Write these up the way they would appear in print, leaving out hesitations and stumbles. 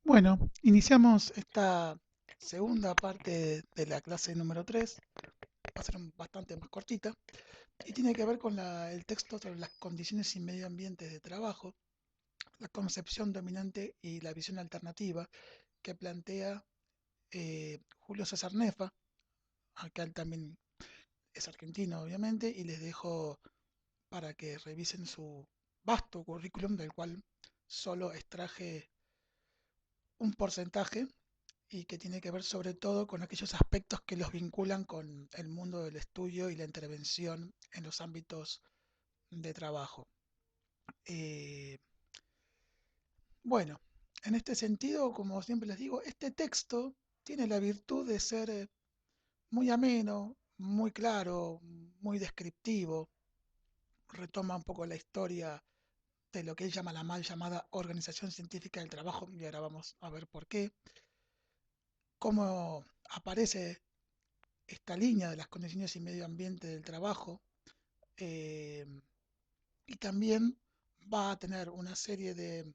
Bueno, iniciamos esta segunda parte de la clase número 3. Va a ser bastante más cortita y tiene que ver con el texto sobre las condiciones y medio ambiente de trabajo, la concepción dominante y la visión alternativa que plantea Julio César Nefa. Acá él también es argentino, obviamente, y les dejo para que revisen su vasto currículum, del cual solo extraje un porcentaje y que tiene que ver sobre todo con aquellos aspectos que los vinculan con el mundo del estudio y la intervención en los ámbitos de trabajo. Eh, bueno, en este sentido, como siempre les digo, este texto tiene la virtud de ser muy ameno, muy claro, muy descriptivo, retoma un poco la historia de lo que él llama la mal llamada Organización Científica del Trabajo, y ahora vamos a ver por qué, cómo aparece esta línea de las condiciones y medio ambiente del trabajo, eh, y también va a tener una serie de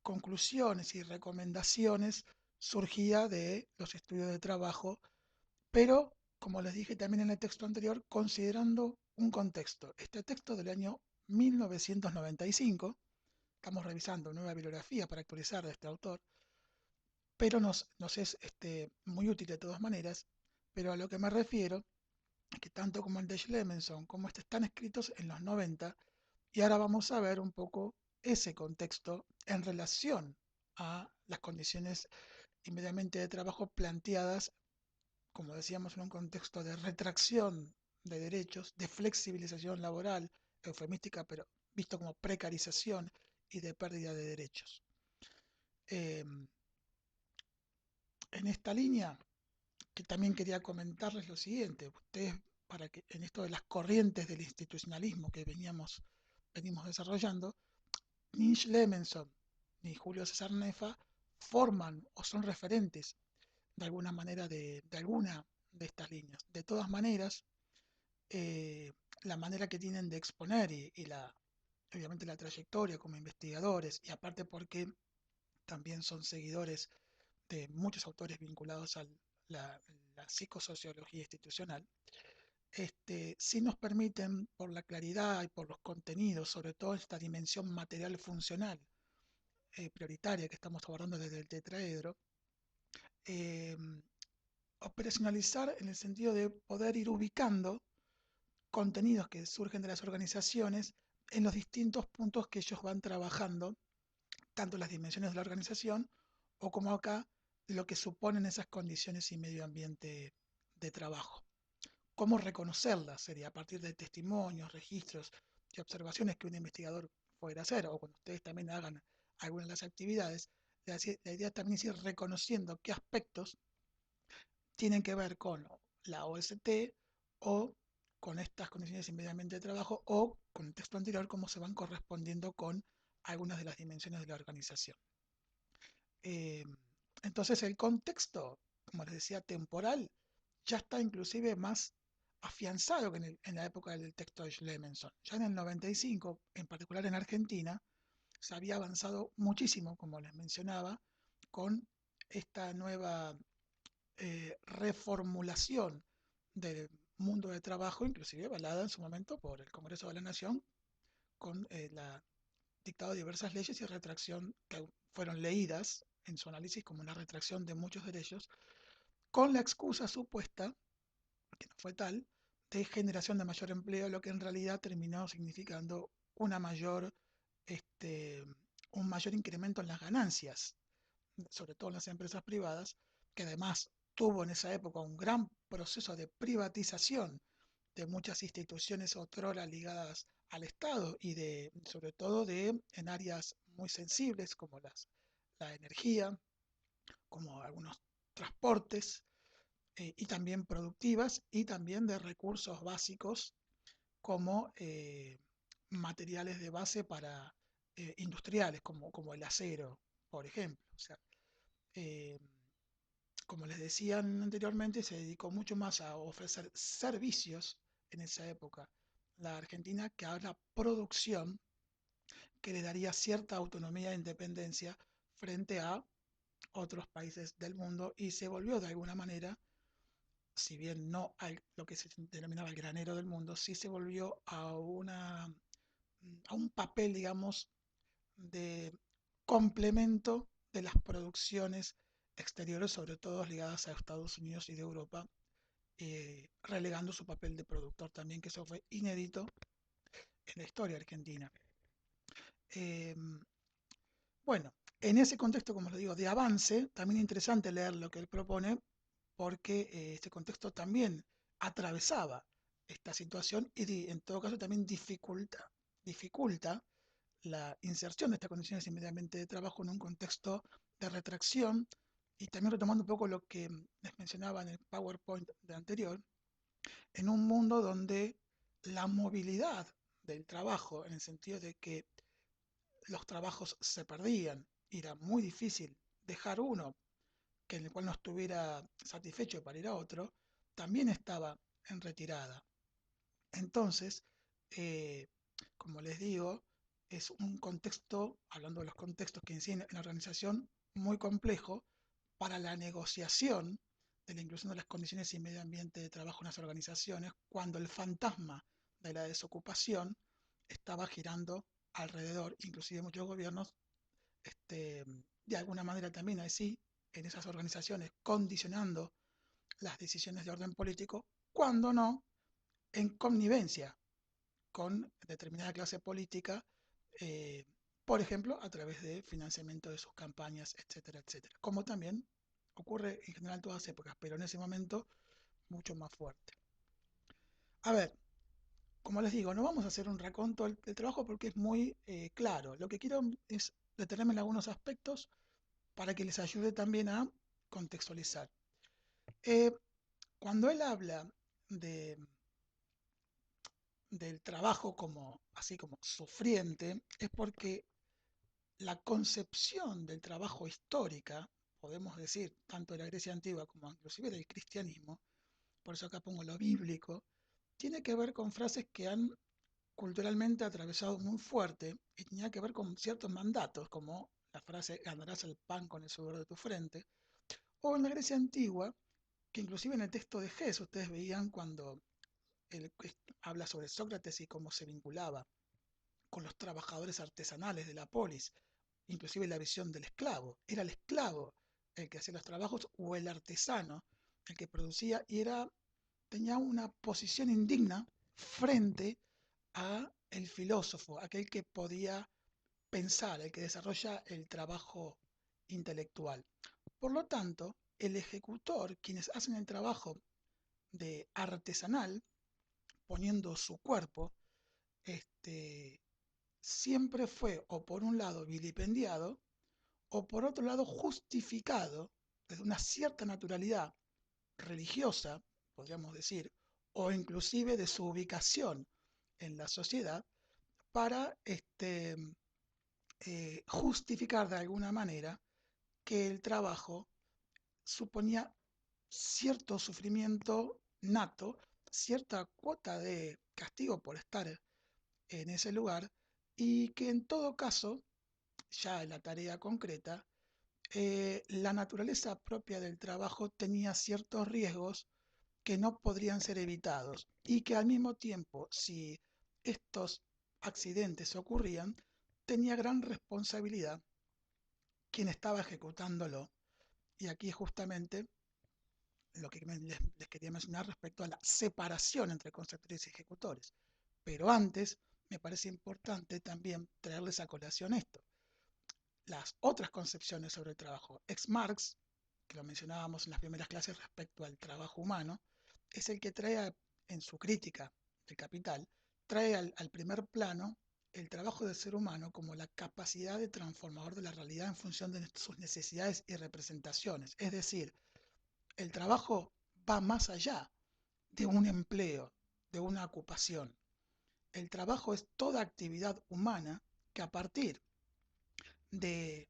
conclusiones y recomendaciones surgidas de los estudios de trabajo, pero como les dije también en el texto anterior, considerando un contexto. Este texto del año 1995, estamos revisando nueva bibliografía para actualizar de este autor, pero nos es muy útil de todas maneras, pero a lo que me refiero que tanto como el de Schlemenson como este están escritos en los 90 y ahora vamos a ver un poco ese contexto en relación a las condiciones inmediatamente de trabajo planteadas, como decíamos, en un contexto de retracción de derechos, de flexibilización laboral, eufemística, pero visto como precarización y de pérdida de derechos. Eh, en esta línea, que también quería comentarles lo siguiente, ustedes, para que en esto de las corrientes del institucionalismo que venimos desarrollando, ni Schlemenson ni Julio César Nefa forman o son referentes de alguna manera de alguna de estas líneas. De todas maneras, la manera que tienen de exponer obviamente la trayectoria como investigadores, y aparte porque también son seguidores de muchos autores vinculados a la, la psicosociología institucional, sí nos permiten, por la claridad y por los contenidos, sobre todo esta dimensión material funcional prioritaria que estamos abordando desde el tetraedro, eh, operacionalizar en el sentido de poder ir ubicando contenidos que surgen de las organizaciones en los distintos puntos que ellos van trabajando, tanto las dimensiones de la organización o como acá lo que suponen esas condiciones y medio ambiente de trabajo. Cómo reconocerlas sería a partir de testimonios, registros y observaciones que un investigador pueda hacer, o cuando ustedes también hagan algunas de las actividades, la idea también es ir reconociendo qué aspectos tienen que ver con la OST o con estas condiciones inmediatamente de trabajo o con el texto anterior, cómo se van correspondiendo con algunas de las dimensiones de la organización. Eh, entonces el contexto, como les decía, temporal, ya está inclusive más afianzado que en la época del texto de Schlemenson. Ya en el 95, en particular en Argentina, se había avanzado muchísimo, como les mencionaba, con esta nueva reformulación del mundo de trabajo, inclusive avalada en su momento por el Congreso de la Nación, con la dictado diversas leyes y retracción que fueron leídas en su análisis como una retracción de muchos derechos, con la excusa supuesta, que no fue tal, de generación de mayor empleo, lo que en realidad terminó significando una mayor, este, un mayor incremento en las ganancias, sobre todo en las empresas privadas, que además tuvo en esa época un gran proceso de privatización de muchas instituciones otrora ligadas al Estado y sobre todo en áreas muy sensibles como la energía, como algunos transportes, y también productivas y también de recursos básicos como materiales de base para industriales como el acero, por ejemplo. O sea, eh, como les decía anteriormente, se dedicó mucho más a ofrecer servicios en esa época la Argentina que a la producción, que le daría cierta autonomía e independencia frente a otros países del mundo y se volvió de alguna manera, si bien no lo que se denominaba el granero del mundo, sí se volvió a un papel, digamos, de complemento de las producciones exteriores, sobre todo ligadas a Estados Unidos y de Europa, relegando su papel de productor también, que eso fue inédito en la historia argentina. Eh, bueno, en ese contexto, como les digo, de avance, también es interesante leer lo que él propone, porque este contexto también atravesaba esta situación y en todo caso también dificulta la inserción de estas condiciones inmediatamente de trabajo en un contexto de retracción y también retomando un poco lo que les mencionaba en el PowerPoint de anterior, en un mundo donde la movilidad del trabajo, en el sentido de que los trabajos se perdían, y era muy difícil dejar uno que en el cual no estuviera satisfecho para ir a otro, también estaba en retirada. Entonces, eh, como les digo, es un contexto, hablando de los contextos que inciden en la organización, muy complejo para la negociación de la inclusión de las condiciones y medio ambiente de trabajo en las organizaciones, cuando el fantasma de la desocupación estaba girando alrededor, inclusive muchos gobiernos, de alguna manera también así, en esas organizaciones, condicionando las decisiones de orden político, cuando no en connivencia con determinada clase política, eh, por ejemplo, a través de financiamiento de sus campañas, etcétera, etcétera. Como también ocurre en general en todas épocas, pero en ese momento mucho más fuerte. A ver, como les digo, no vamos a hacer un raconto del trabajo porque es muy claro. Lo que quiero es detenerme en algunos aspectos para que les ayude también a contextualizar. Eh, Cuando él habla de, del trabajo como así como sufriente, es porque la concepción del trabajo histórica, podemos decir, tanto de la Grecia antigua como inclusive del cristianismo, por eso acá pongo lo bíblico, tiene que ver con frases que han culturalmente atravesado muy fuerte y tenía que ver con ciertos mandatos, como la frase ganarás el pan con el sudor de tu frente, o en la Grecia antigua, que inclusive en el texto de Jesús ustedes veían cuando él habla sobre Sócrates y cómo se vinculaba con los trabajadores artesanales de la polis, inclusive la visión del esclavo. Era el esclavo el que hacía los trabajos o el artesano el que producía y tenía una posición indigna frente a el filósofo, aquel que podía pensar, el que desarrolla el trabajo intelectual. Por lo tanto, el ejecutor, quienes hacen el trabajo de artesanal, poniendo su cuerpo, este, siempre fue o por un lado vilipendiado o por otro lado justificado desde una cierta naturalidad religiosa, podríamos decir, o inclusive de su ubicación en la sociedad para justificar de alguna manera que el trabajo suponía cierto sufrimiento nato, cierta cuota de castigo por estar en ese lugar y que en todo caso, ya en la tarea concreta, la naturaleza propia del trabajo tenía ciertos riesgos que no podrían ser evitados y que al mismo tiempo, si estos accidentes ocurrían, tenía gran responsabilidad quien estaba ejecutándolo. Y aquí justamente lo que les quería mencionar respecto a la separación entre conceptores y ejecutores. Pero antes, me parece importante también traerles a colación esto. Las otras concepciones sobre el trabajo. Ex Marx, que lo mencionábamos en las primeras clases respecto al trabajo humano, es el que trae en su crítica del capital, trae al primer plano el trabajo del ser humano como la capacidad de transformador de la realidad en función de sus necesidades y representaciones. Es decir, el trabajo va más allá de un empleo, de una ocupación. El trabajo es toda actividad humana que a partir de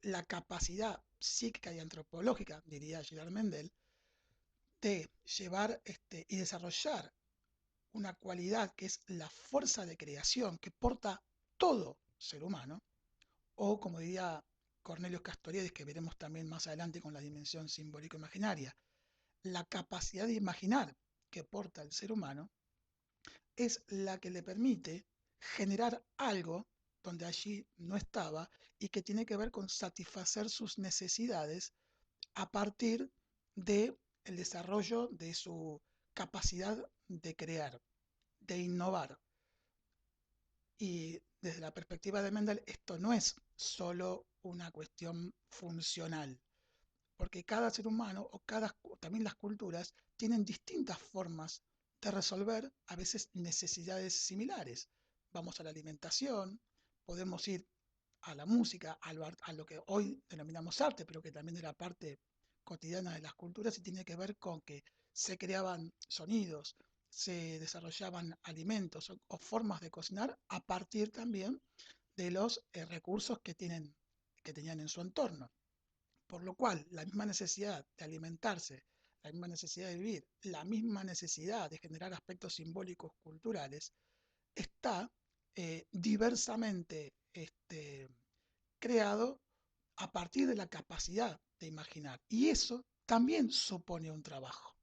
la capacidad psíquica y antropológica, diría Gerard Mendel, de llevar y desarrollar una cualidad que es la fuerza de creación que porta todo ser humano, o como diría Cornelius Castoriadis, que veremos también más adelante con la dimensión simbólico-imaginaria. La capacidad de imaginar que porta el ser humano es la que le permite generar algo donde allí no estaba y que tiene que ver con satisfacer sus necesidades a partir del desarrollo de su capacidad de crear, de innovar. Y desde la perspectiva de Mendel, esto no es solo una cuestión funcional, porque cada ser humano también las culturas tienen distintas formas de resolver a veces necesidades similares. Vamos a la alimentación, podemos ir a la música, a lo que hoy denominamos arte, pero que también era parte cotidiana de las culturas y tiene que ver con que se creaban sonidos, se desarrollaban alimentos o formas de cocinar a partir también de los recursos que tenían en su entorno. Por lo cual, la misma necesidad de alimentarse, la misma necesidad de vivir, la misma necesidad de generar aspectos simbólicos culturales, está diversamente creado a partir de la capacidad de imaginar. Y eso también supone un trabajo,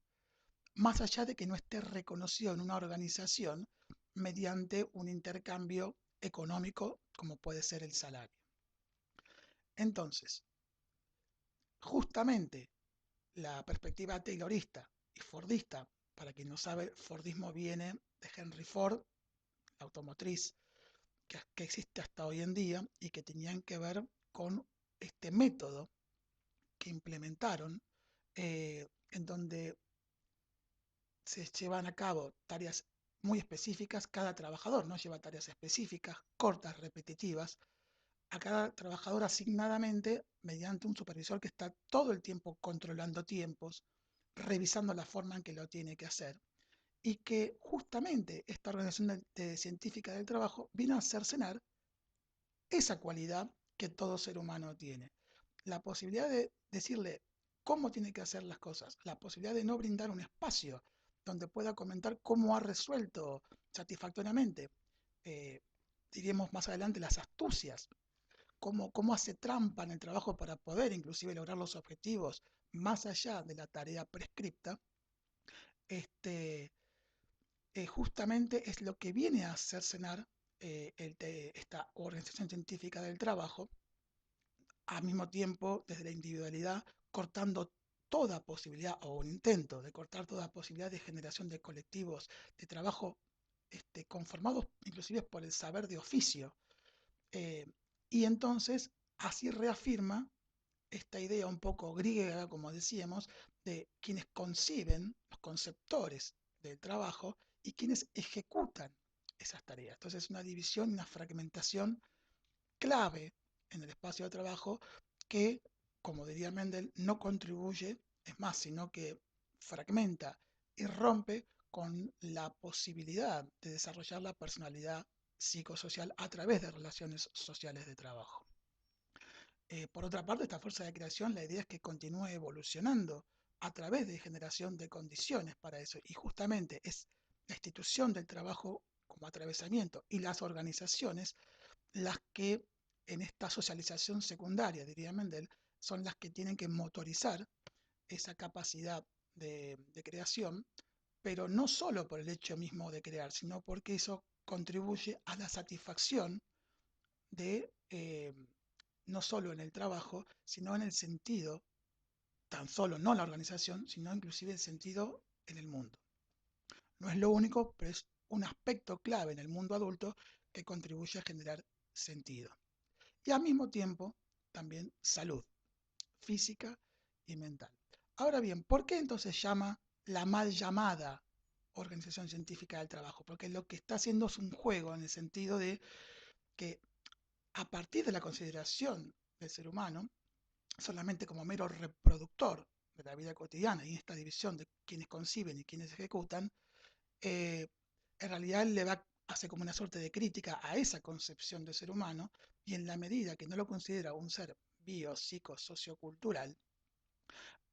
más allá de que no esté reconocido en una organización mediante un intercambio económico como puede ser el salario. Entonces, justamente la perspectiva taylorista y fordista, para quien no sabe, Fordismo viene de Henry Ford, la automotriz que existe hasta hoy en día y que tenían que ver con este método que implementaron, en donde se llevan a cabo tareas muy específicas, cada trabajador no lleva tareas específicas, cortas, repetitivas, a cada trabajador asignadamente mediante un supervisor que está todo el tiempo controlando tiempos, revisando la forma en que lo tiene que hacer, y que justamente esta organización científica del trabajo viene a cercenar esa cualidad que todo ser humano tiene. La posibilidad de decirle cómo tiene que hacer las cosas, la posibilidad de no brindar un espacio donde pueda comentar cómo ha resuelto satisfactoriamente, eh, diríamos más adelante, las astucias, cómo hace trampa en el trabajo para poder inclusive lograr los objetivos más allá de la tarea prescripta, este, justamente es lo que viene a cercenar esta organización científica del trabajo, al mismo tiempo desde la individualidad, cortando toda posibilidad o un intento de cortar toda posibilidad de generación de colectivos de trabajo conformados inclusive por el saber de oficio. Eh, y entonces así reafirma esta idea un poco griega, como decíamos, de quienes conciben, los conceptores del trabajo y quienes ejecutan esas tareas. Entonces es una división, una fragmentación clave en el espacio de trabajo que, como diría Mendel, no contribuye, es más, sino que fragmenta y rompe con la posibilidad de desarrollar la personalidad psicosocial a través de relaciones sociales de trabajo. Por otra parte, esta fuerza de creación, la idea es que continúe evolucionando a través de generación de condiciones para eso. Y justamente es la institución del trabajo como atravesamiento y las organizaciones las que en esta socialización secundaria, diría Mendel, son las que tienen que motorizar esa capacidad de creación, pero no solo por el hecho mismo de crear, sino porque eso contribuye a la satisfacción de no solo en el trabajo, sino en el sentido, tan solo no la organización, sino inclusive el sentido en el mundo. No es lo único, pero es un aspecto clave en el mundo adulto que contribuye a generar sentido. Y al mismo tiempo, también salud física y mental. Ahora bien, ¿por qué entonces llama la mal llamada Organización Científica del Trabajo? Porque lo que está haciendo es un juego en el sentido de que a partir de la consideración del ser humano, solamente como mero reproductor de la vida cotidiana y esta división de quienes conciben y quienes ejecutan, eh, en realidad le hace como una suerte de crítica a esa concepción de ser humano y en la medida que no lo considera un ser bio, psico, sociocultural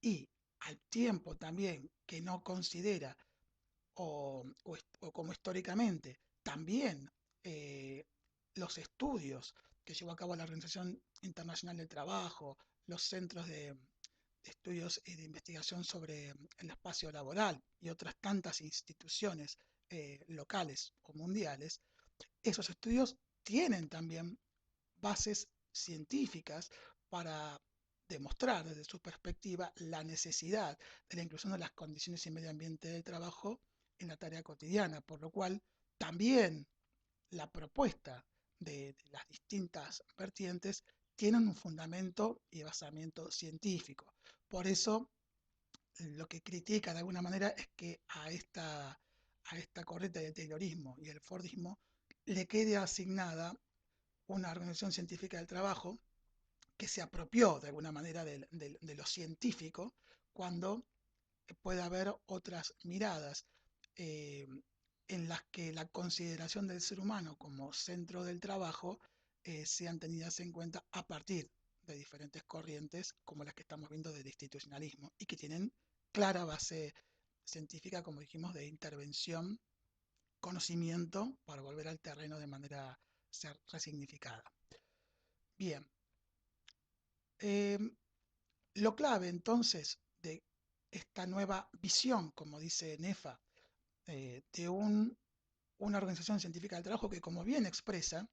y al tiempo también que no considera o como históricamente también los estudios que llevó a cabo la Organización Internacional del Trabajo, los centros de estudios y de investigación sobre el espacio laboral y otras tantas instituciones locales o mundiales, esos estudios tienen también bases científicas para demostrar desde su perspectiva la necesidad de la inclusión de las condiciones y medio ambiente del trabajo en la tarea cotidiana, por lo cual también la propuesta de las distintas vertientes tienen un fundamento y basamiento científico. Por eso, lo que critica de alguna manera es que a esta corriente del Taylorismo y el Fordismo le quede asignada una organización científica del trabajo que se apropió de alguna manera de lo científico, cuando puede haber otras miradas eh, en las que la consideración del ser humano como centro del trabajo sean tenidas en cuenta a partir de diferentes corrientes como las que estamos viendo del institucionalismo y que tienen clara base científica, como dijimos, de intervención, conocimiento para volver al terreno de manera ser resignificada. Bien, eh, lo clave entonces de esta nueva visión, como dice Nefa, de una organización científica del trabajo que, como bien expresa,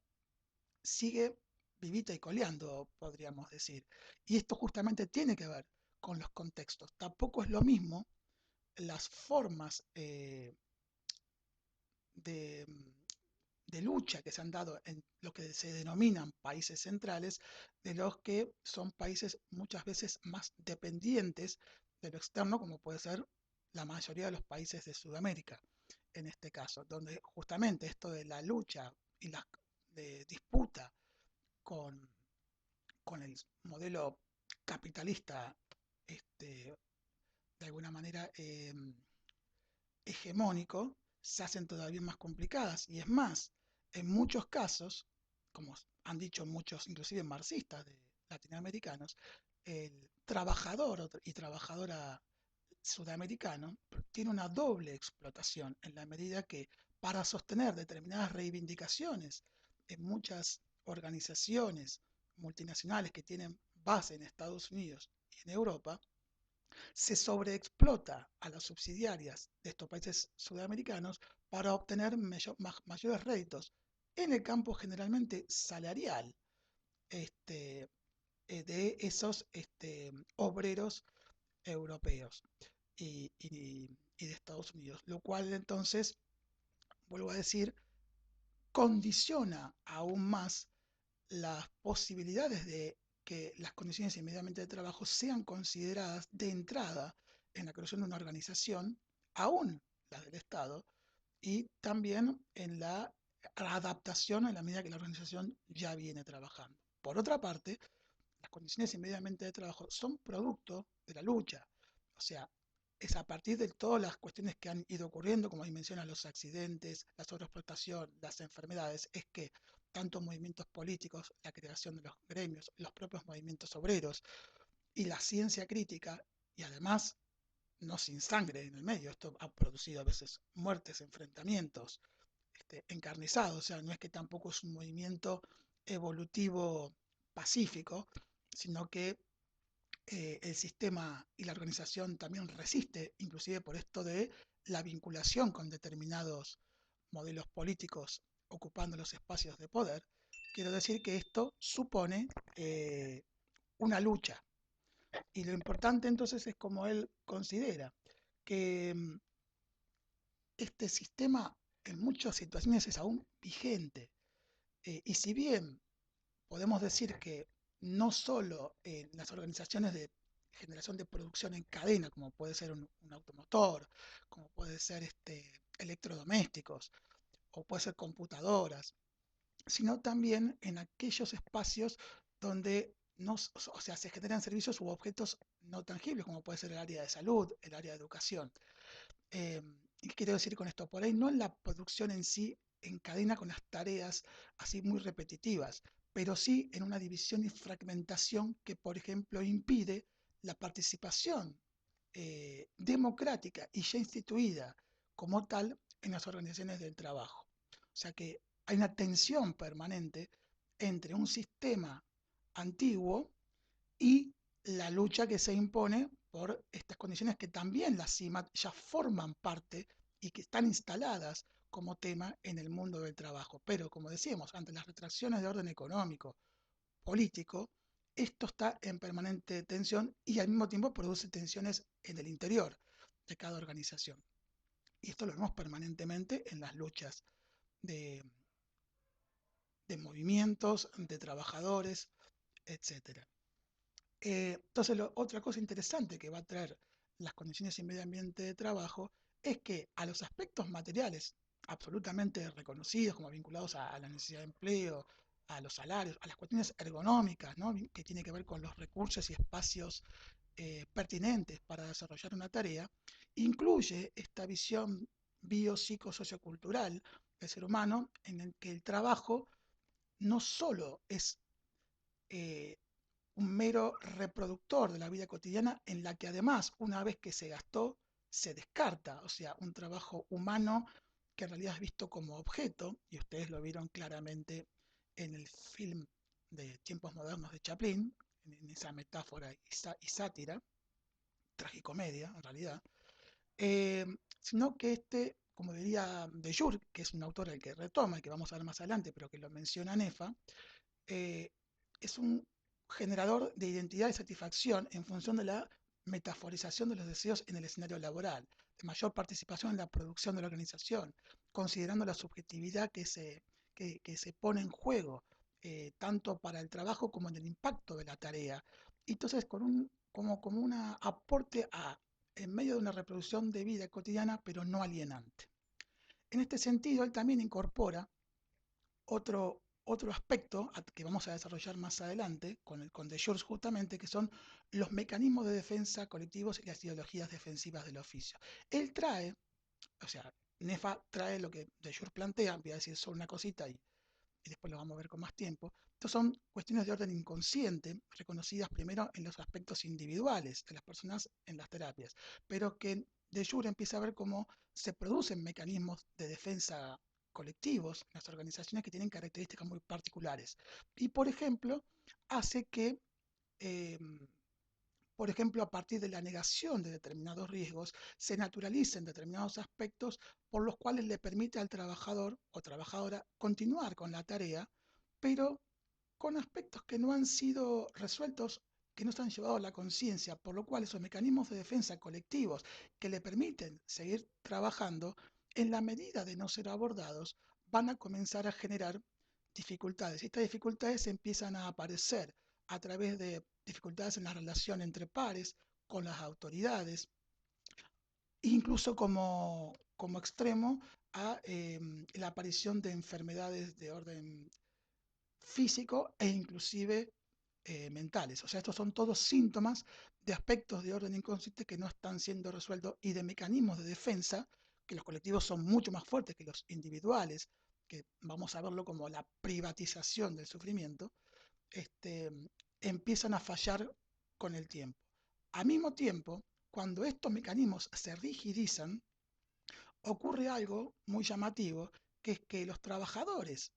sigue vivita y coleando, podríamos decir. Y esto justamente tiene que ver con los contextos. Tampoco es lo mismo las formas de, de lucha que se han dado en lo que se denominan países centrales, de los que son países muchas veces más dependientes de lo externo, como puede ser la mayoría de los países de Sudamérica, en este caso, donde justamente esto de la lucha y la de disputa con, con el modelo capitalista, de alguna manera hegemónico, se hacen todavía más complicadas. Y es más, en muchos casos, como han dicho muchos, inclusive marxistas latinoamericanos, el trabajador y trabajadora sudamericano tiene una doble explotación en la medida que para sostener determinadas reivindicaciones en muchas organizaciones multinacionales que tienen base en Estados Unidos y en Europa, se sobreexplota a las subsidiarias de estos países sudamericanos para obtener mayores réditos en el campo generalmente salarial este, de esos obreros europeos y de Estados Unidos, lo cual entonces, vuelvo a decir, condiciona aún más las posibilidades de que las condiciones inmediatamente de trabajo sean consideradas de entrada en la creación de una organización, aún las del Estado, y también en la adaptación a la medida que la organización ya viene trabajando. Por otra parte, las condiciones inmediatamente de trabajo son producto de la lucha. O sea, es a partir de todas las cuestiones que han ido ocurriendo, como ahí mencionan los accidentes, la sobreexplotación, las enfermedades, es que tanto movimientos políticos, la creación de los gremios, los propios movimientos obreros y la ciencia crítica, y además no sin sangre en el medio, esto ha producido a veces muertes, enfrentamientos encarnizados, o sea, no es que tampoco es un movimiento evolutivo pacífico, sino que el sistema y la organización también resiste, inclusive por esto de la vinculación con determinados modelos políticos ocupando los espacios de poder. Quiero decir que esto supone una lucha. Y lo importante entonces es como él considera que este sistema en muchas situaciones es aún vigente. Y si bien podemos decir que no solo en las organizaciones de generación de producción en cadena, como puede ser un automotor, como puede ser electrodomésticos, o puede ser computadoras, sino también en aquellos espacios donde no, o sea, se generan servicios u objetos no tangibles, como puede ser el área de salud, el área de educación. Eh, ¿Y qué quiero decir con esto? Por ahí no en la producción en sí, en cadena con las tareas así muy repetitivas, pero sí en una división y fragmentación que, por ejemplo, impide la participación democrática y ya instituida como tal en las organizaciones del trabajo. O sea que hay una tensión permanente entre un sistema antiguo y la lucha que se impone por estas condiciones que también las CIMAT ya forman parte y que están instaladas como tema en el mundo del trabajo. Pero, como decíamos, ante las retracciones de orden económico, político, esto está en permanente tensión y al mismo tiempo produce tensiones en el interior de cada organización. Y esto lo vemos permanentemente en las luchas de, de movimientos, de trabajadores, etcétera. Entonces, otra cosa interesante que va a traer las condiciones y medio ambiente de trabajo es que a los aspectos materiales absolutamente reconocidos como vinculados a la necesidad de empleo, a los salarios, a las cuestiones ergonómicas, ¿no? Que tiene que ver con los recursos y espacios pertinentes para desarrollar una tarea, incluye esta visión biopsicosociocultural del ser humano en el que el trabajo no solo es eh, un mero reproductor de la vida cotidiana en la que además una vez que se gastó se descarta, o sea, un trabajo humano que en realidad es visto como objeto, y ustedes lo vieron claramente en el film de Tiempos Modernos de Chaplin, en esa metáfora y sátira, tragicomedia en realidad, eh, sino que como diría de Jure, que es un autor al que retoma y que vamos a ver más adelante, pero que lo menciona Nefa, eh, es un generador de identidad y satisfacción en función de la metaforización de los deseos en el escenario laboral, de mayor participación en la producción de la organización, considerando la subjetividad que se pone en juego, tanto para el trabajo como en el impacto de la tarea. Y entonces, como un aporte en medio de una reproducción de vida cotidiana, pero no alienante. En este sentido, él también incorpora otro aspecto que vamos a desarrollar más adelante con De George justamente, que son los mecanismos de defensa colectivos y las ideologías defensivas del oficio. Él trae, o sea, Nefa trae lo que De George plantea, voy a decir solo una cosita y después lo vamos a ver con más tiempo. Estos son cuestiones de orden inconsciente, reconocidas primero en los aspectos individuales de las personas en las terapias, pero que de jure empieza a ver cómo se producen mecanismos de defensa colectivos en las organizaciones que tienen características muy particulares. Y, por ejemplo, hace que eh, por ejemplo, a partir de la negación de determinados riesgos, se naturalicen determinados aspectos por los cuales le permite al trabajador o trabajadora continuar con la tarea, pero con aspectos que no han sido resueltos, que no se han llevado a la conciencia, por lo cual esos mecanismos de defensa colectivos que le permiten seguir trabajando, en la medida de no ser abordados, van a comenzar a generar dificultades. Y estas dificultades empiezan a aparecer a través de dificultades en la relación entre pares, con las autoridades, incluso como extremo a la aparición de enfermedades de orden físico e inclusive mentales. O sea, estos son todos síntomas de aspectos de orden inconsciente que no están siendo resueltos y de mecanismos de defensa, que los colectivos son mucho más fuertes que los individuales, que vamos a verlo como la privatización del sufrimiento, empiezan a fallar con el tiempo. Al mismo tiempo, cuando estos mecanismos se rigidizan, ocurre algo muy llamativo, que es que los trabajadores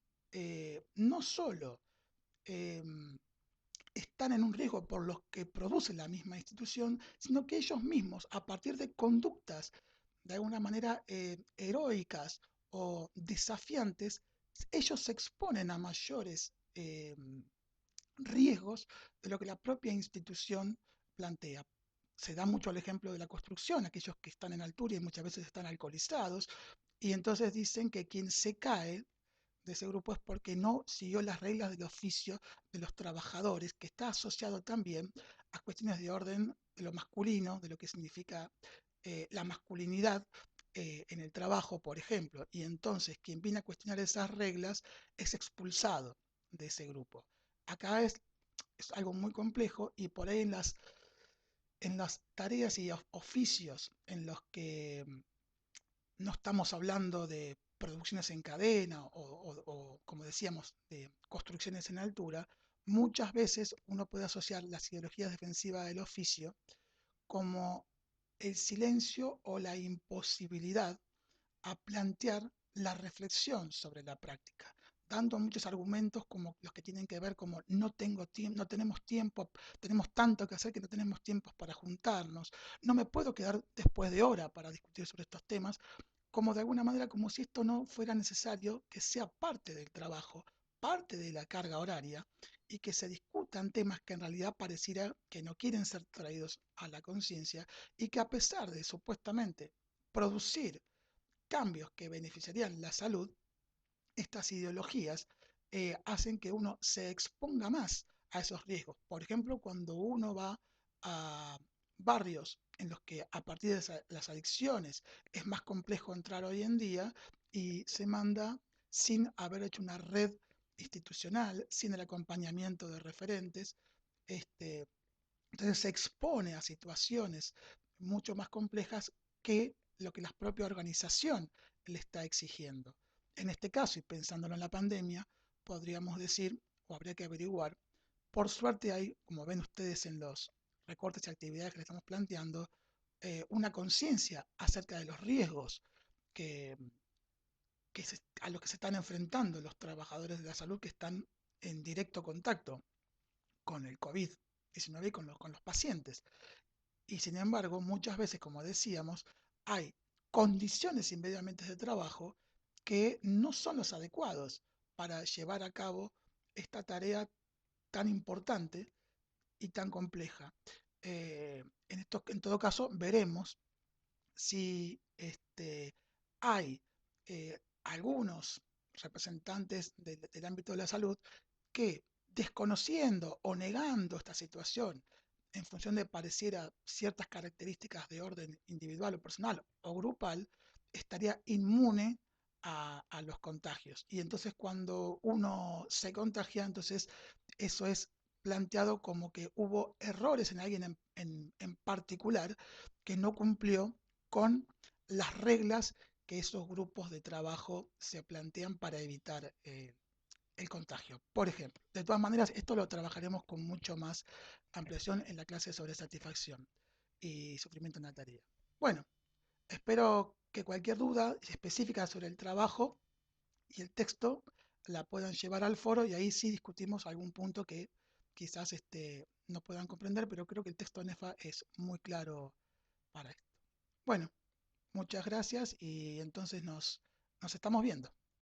no solo eh, están en un riesgo por los que produce la misma institución, sino que ellos mismos, a partir de conductas de alguna manera heroicas o desafiantes, ellos se exponen a mayores riesgos de lo que la propia institución plantea. Se da mucho el ejemplo de la construcción, aquellos que están en altura y muchas veces están alcoholizados, y entonces dicen que quien se cae de ese grupo es porque no siguió las reglas del oficio de los trabajadores, que está asociado también a cuestiones de orden de lo masculino, de lo que significa la masculinidad en el trabajo, por ejemplo, y entonces quien viene a cuestionar esas reglas es expulsado de ese grupo. Acá es algo muy complejo y por ahí en las tareas y oficios en los que no estamos hablando de producciones en cadena o, como decíamos, de construcciones en altura, muchas veces uno puede asociar las ideologías defensivas del oficio como el silencio o la imposibilidad a plantear la reflexión sobre la práctica. dando muchos argumentos como los que tienen que ver como no tengo tiempo, no tenemos tiempo, tenemos tanto que hacer que no tenemos tiempo para juntarnos, no me puedo quedar después de hora para discutir sobre estos temas, como de alguna manera como si esto no fuera necesario que sea parte del trabajo, parte de la carga horaria y que se discutan temas que en realidad pareciera que no quieren ser traídos a la conciencia y que a pesar de supuestamente producir cambios que beneficiarían la salud, estas ideologías hacen que uno se exponga más a esos riesgos. Por ejemplo, cuando uno va a barrios en los que a partir de las adicciones es más complejo entrar hoy en día y se manda sin haber hecho una red institucional, sin el acompañamiento de referentes, este, entonces se expone a situaciones mucho más complejas que lo que la propia organización le está exigiendo. En este caso, y pensándolo en la pandemia, podríamos decir, o habría que averiguar, por suerte hay, como ven ustedes en los recortes y actividades que le estamos planteando, una conciencia acerca de los riesgos que, a los que se están enfrentando los trabajadores de la salud que están en directo contacto con el COVID-19 y con los pacientes. Y sin embargo, muchas veces, como decíamos, hay condiciones inmediatamente de trabajo que no son los adecuados para llevar a cabo esta tarea tan importante y tan compleja. En todo caso, veremos si hay algunos representantes del ámbito de la salud que, desconociendo o negando esta situación en función de pareciera ciertas características de orden individual o personal o grupal, estaría inmune a los contagios. Y entonces cuando uno se contagia, entonces eso es planteado como que hubo errores en alguien en particular que no cumplió con las reglas que esos grupos de trabajo se plantean para evitar el contagio. Por ejemplo, de todas maneras, esto lo trabajaremos con mucho más ampliación en la clase sobre satisfacción y sufrimiento en la tarea. Bueno, espero que cualquier duda específica sobre el trabajo y el texto la puedan llevar al foro y ahí sí discutimos algún punto que quizás no puedan comprender, pero creo que el texto de NEFA es muy claro para esto. Bueno, muchas gracias y entonces nos estamos viendo.